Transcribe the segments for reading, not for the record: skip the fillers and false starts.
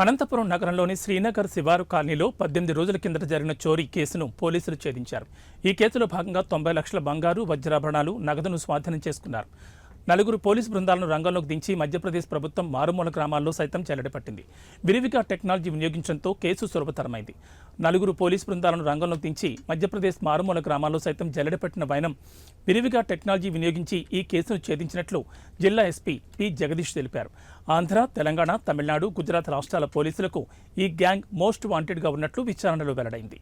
అనంతపురం నగరంలోని శ్రీనగర్ శివారు కాలనీలో 18 రోజుల కిందట జరిగిన చోరీ కేసును పోలీసులు ఛేదించారు. ఈ కేసులో భాగంగా 90 లక్షల బంగారు, వజ్రాభరణాలు, నగదును స్వాధీనం చేసుకున్నారు. 4 పోలీసు బృందాలను రంగంలోకి దించి మధ్యప్రదేశ్ ప్రభుత్వం మారుమూల గ్రామాల్లో సైతం చెల్లడిపట్టింది. విరివిగా టెక్నాలజీ వినియోగించడంతో కేసు సులభతరమైంది. 4 పోలీసు బృందాలను రంగంలోకి దించి మధ్యప్రదేశ్ మారుమూల గ్రామాల్లో సైతం చెల్లడిపట్టిన వైనం విరివిగా టెక్నాలజీ వినియోగించి ఈ కేసును ఛేదించినట్లు జిల్లా ఎస్పీ పి జగదీష్ తెలిపారు. ఆంధ్ర, తెలంగాణ, తమిళనాడు, గుజరాత్ రాష్ట్రాల పోలీసులకు ఈ గ్యాంగ్ మోస్ట్ వాంటెడ్గా ఉన్నట్లు విచారణలో వెల్లడైంది.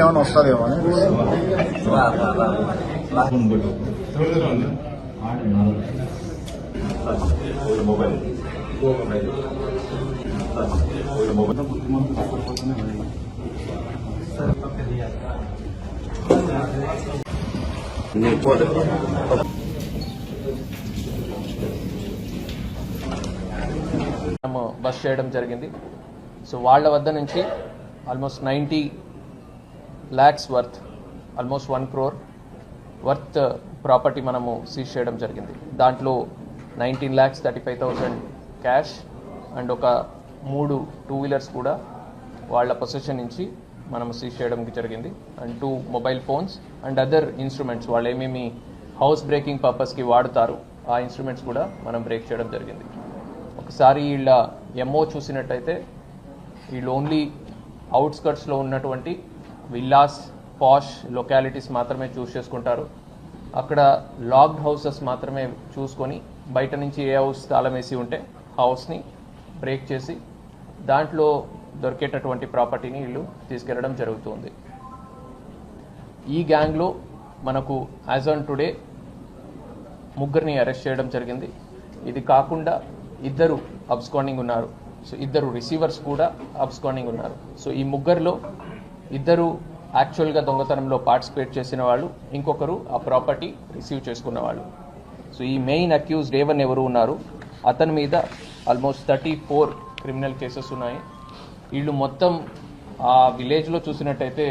ఏమైనా వస్తుందేమో మొబైల్ బస్ చేయడం జరిగింది. సో వాళ్ళ వద్ద నుంచి almost 90 lakhs worth, almost 1 crore worth property మనము సీజ్ చేయడం జరిగింది. దాంట్లో 19,35,000 క్యాష్ అండ్ ఒక 3 2-wheelers కూడా వాళ్ళ పొసెషన్ నుంచి మనము సీజ్ చేయడం జరిగింది. And 2 mobile phones and other instruments వాళ్ళు ఏమేమి హౌస్ బ్రేకింగ్ పర్పస్కి వాడుతారు ఆ ఇన్స్ట్రుమెంట్స్ కూడా మనం బ్రేక్ చేయడం జరిగింది. ఒకసారి వీళ్ళ ఎంఓ చూసినట్టయితే వీళ్ళు ఓన్లీ అవుట్స్కట్స్లో ఉన్నటువంటి విల్లాస్, పాష్ లొకాలిటీస్ మాత్రమే చూస్ చేసుకుంటారు. అక్కడ లాక్డ్ హౌసెస్ మాత్రమే చూసుకొని బయట నుంచి ఏ హౌస్ తాళం వేసి ఉంటే హౌస్ని బ్రేక్ చేసి దాంట్లో దొరికేటటువంటి ప్రాపర్టీని వీళ్ళు తీసుకెళ్లడం జరుగుతుంది. ఈ గ్యాంగ్లో మనకు యాజ్ ఆన్ టుడే 3 అరెస్ట్ చేయడం జరిగింది. ఇది కాకుండా 2 అబ్స్కాండింగ్ ఉన్నారు. సో 2 రిసీవర్స్ కూడా అబ్స్కాండింగ్ ఉన్నారు. సో ఈ 3లో 2 యాక్చువల్గా దొంగతనంలో పార్టిసిపేట్ చేసిన వాళ్ళు, ఇంకొకరు ఆ ప్రాపర్టీ రిసీవ్ చేసుకున్న వాళ్ళు. సో ఈ మెయిన్ అక్యూజ్డ్ A1 ఎవరు ఉన్నారు, అతని మీద ఆల్మోస్ట్ 34 క్రిమినల్ కేసెస్ ఉన్నాయి. వీళ్ళు మొత్తం ఆ విలేజ్లో చూసినట్టయితే